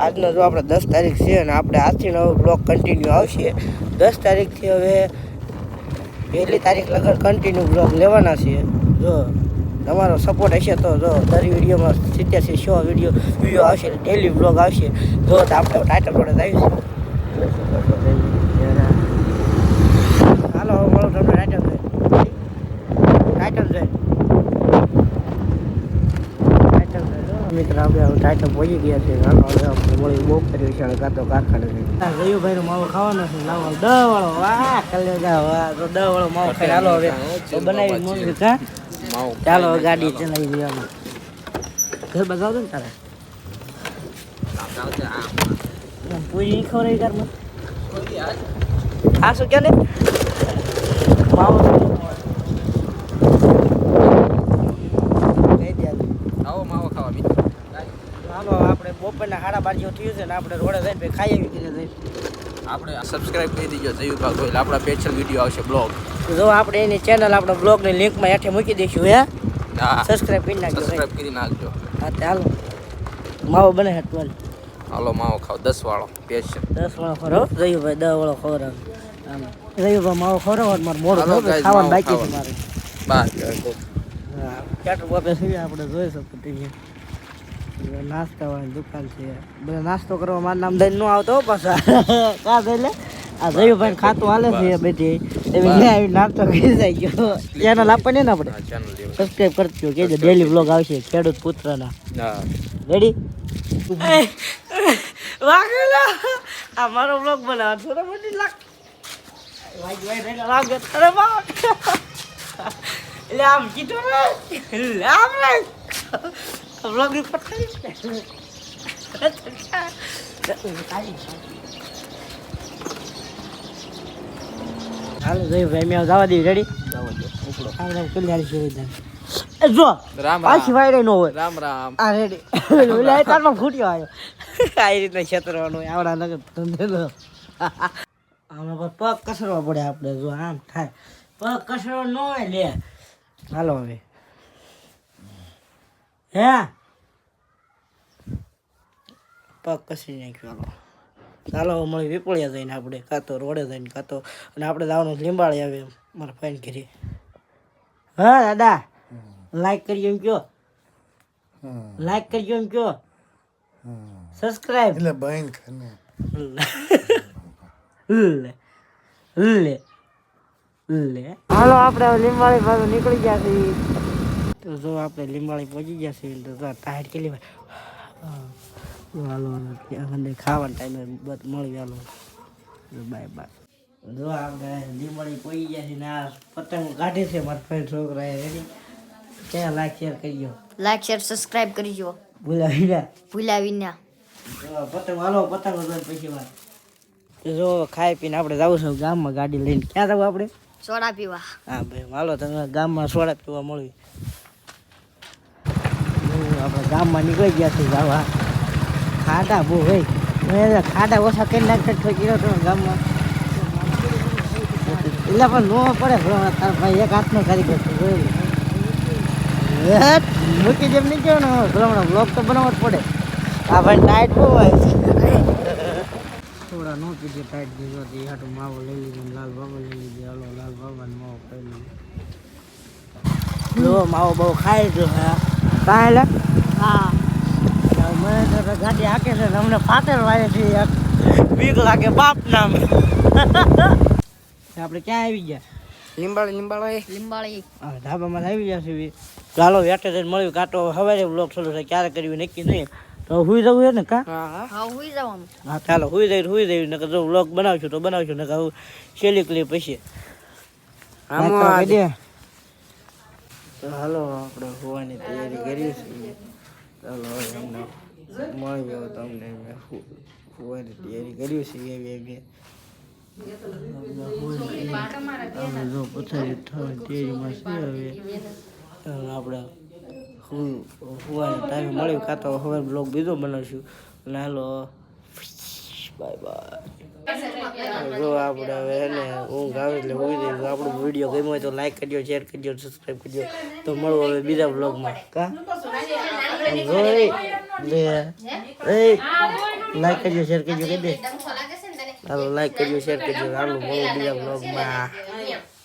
આજનો જો આપણે 10 તારીખ છે અને આપણે આજથી નવો બ્લોગ કન્ટિન્યુ આવશે 10 તારીખથી હવે 1 તારીખ લગન કન્ટિન્યુ બ્લોગ લેવાના છે જો તમારો સપોર્ટ હશે તો જો દર વિડીયોમાં 70-100 વિડીયો આવશે ડેલી બ્લોગ આવશે જો તો આપણે ટાઇટલ જોડે આવીશું હાલો મળો તમને ટાઇટલ મિત્ર આપણે ટાઇટલ પહોંચી ગયા છે હાલો હવે આપણે મળી બહુ કર્યું છે કાતો કારખાને જયુભાઈનો માવો ખાવાનો છે લાવો 10 વાળો વાહ કલે જા વાહ તો 10 વાળો માવો ખાઈ હાલો હવે તો બનાવી મોંઘી કા ચાલો ગાડી ચલાવી દેવાનું ઘર બગાવ દે ને તારે પૂરી ખવડાવી ઘરમાં આ શું કે ને માવો આવો માવો ખાવા મિત્રો હાલો આપણે બપોરના 12:30 થયું છે ને આપણે રોડે જઈને ખાઈ આવી કીધે આપણે સબસ્ક્રાઇબ કરી દીજો જયુભાઈ ગોહિલ આપણા સ્પેશિયલ વિડીયો આવશે બ્લોગ જો આપણે એની ચેનલ આપણા બ્લોગની લિંકમાં હેઠે મૂકી દઈશું હે હા સબસ્ક્રાઇબ કરી નાખજો સબસ્ક્રાઇબ કરી નાખજો હા ચાલો માવો બને હે તું હાલો માવો ખાવ 10 વાળો સ્પેશિયલ 10 વાળો ખરો જયુભાઈ 10 વાળો ખવડાવ આમ જયુભાઈ માવો ખવડાવ મારે મોડું ખાવાનું બાકી છે મારે બાર હા ચાટુ બાપે છે આપણે જોઈ શકું ટીવી નાસ્તા વાળી દુકાન છે બધા નાસ્તો કરવા મારું નામ દઈને ન આવતો પાછા કા એટલે આ જયુભાઈ ખાતું હાલે છે બેટી એવી આવી નાસ્તો કરી જાય ગયો ચેનલ આપવાની ને આપણે સબસ્ક્રાઇબ કરજો કે ડેલી વ્લોગ આવશે ખેડૂત પુત્રના હા રેડી વાગેલા આ મારો વ્લોગ બનાવ થોડો મોટી લાગ વાઈ રે લાગે અરે બા એટલે આમ કીધું ને આમ રે વ્લોગ ની પટલી હાલો જઈ ભાઈ મેં જવા દઈ રેડી ઉપડો આમ કલ્યાણ છે જો રામ પાછી વાયરે નો હોય રામ રામ આ રેડી ઓલા તારમાં ફૂટ્યો આવ્યો આ રીતના છેતરવાનું આવડા લગન ધંધેલો આમાં પગ કસરવા પડે આપણે જો આમ થાય પગ કસરો ન હોય લે હાલો હવે હે પગ કસરી નાખ્યો હાલો ચાલો મળી વિપળ્યા જઈને આપણે કાં તો રોડે જઈને કાં તો અને આપણે જવાનું લીંબાળી આવે મારા ફાઈન કરી હા દાદા લાઈક કરજો એમ કયો લાઈક કરજો એમ કયો સબસ્ક્રાઇબ એટલે બહેન ખાને લે લે લે હાલો આપણે લીંબાળી બાજુ નીકળી ગયા છીએ તો જો આપણે લીંબાળી પહોંચી ગયા છીએ તો ટાયર કેલી હાલો અંદર ખાવાના ટાઈમે બસ મળી હાલો બાય બાય જો આપણે લીંબાળી પહોંચી ગયા છીએ ને આ પતંગ કાઢે છે મારા ફ્રેન્ડ છોકરાએ રેડી ક્યાં લાઈક શેર કરજો લાઈક શેર સબસ્ક્રાઇબ કરજો ભૂલાવી ના પતંગ હાલો પતંગ જોઈને પછી વાત જો ખાઈ પીને આપણે જવું છે ગામમાં ગાડી લઈને ક્યાં જવું આપણે સોડા પીવા હા ભાઈ હાલો તમે ગામમાં સોડા પીવા મળવી આપણે ગામમાં નીકળી ગયા છે જવા ખાડા બહુ ભાઈ ખાડા ઓછા કરી નાખતા કર્યો હતો ગામમાં એટલે પણ નો પડે તાર ભાઈ એક હાથનો કારીગર છે જોયેલું મૂકી જેમ નહીં ગયો ને ભ્રમણા બ્લોગ તો બનાવવો જ પડે આ ભાઈ ટાઈટ બહુ હોય છે થોડા નો કીધું ટાઈટ દીધો હતી હાટું માવો લઈ લીધો લાલ બાબા લઈ લીધી હાલો લાલ બાબાને માવો ખાઈ લીધો જો માવો બહુ ખાઈ જો હા કાંઈ લે હા મને તો ગાડી હાકે છે અમને પાટણ વાળે છે બીક લાગે બાપ નામ આપણે ક્યાં આવી ગયા લીંબાળી હા ધાબામાં આવી ગયા છે ચાલો વેટે જઈને મળ્યું કાંટો સવારે બ્લોગ શરૂ થાય ક્યારે કર્યું નક્કી નહીં તો હુઈ જવું છે ને કા હા હુઈ જવાનું હા ચાલો હુઈ જઈ નકર જો બ્લોગ બનાવશું તો બનાવશું નકર હું છેલ્લી ક્લિપ પછી તો હાલો આપણે હોવાની તૈયારી કરીએ છીએ ચાલો હવે અમને મળી ગયો તમને હોવાની તૈયારી કર્યું છે એવી જો પથારી તૈયારીમાં છે હવે આપણે હોવાના ટાઈમે મળ્યું કાં તો હવે બ્લોગ બીજો બનાવશું અને હાલો બાય બાય જો આપણે હવે એને ઊંઘ આવે એટલે હોઈ જઈશું આપણો વિડીયો ગમ્યો હોય તો લાઈક કરજો શેર કરજો સબસ્ક્રાઈબ કરજો તો મળવું હવે બીજા બ્લોગમાં કા જોઈ લે લાઈક કરજો શેર કરજો કહી દે હાલો લાઈક કરજો શેર કરજો હાલો મળો બીજા બ્લોગમાં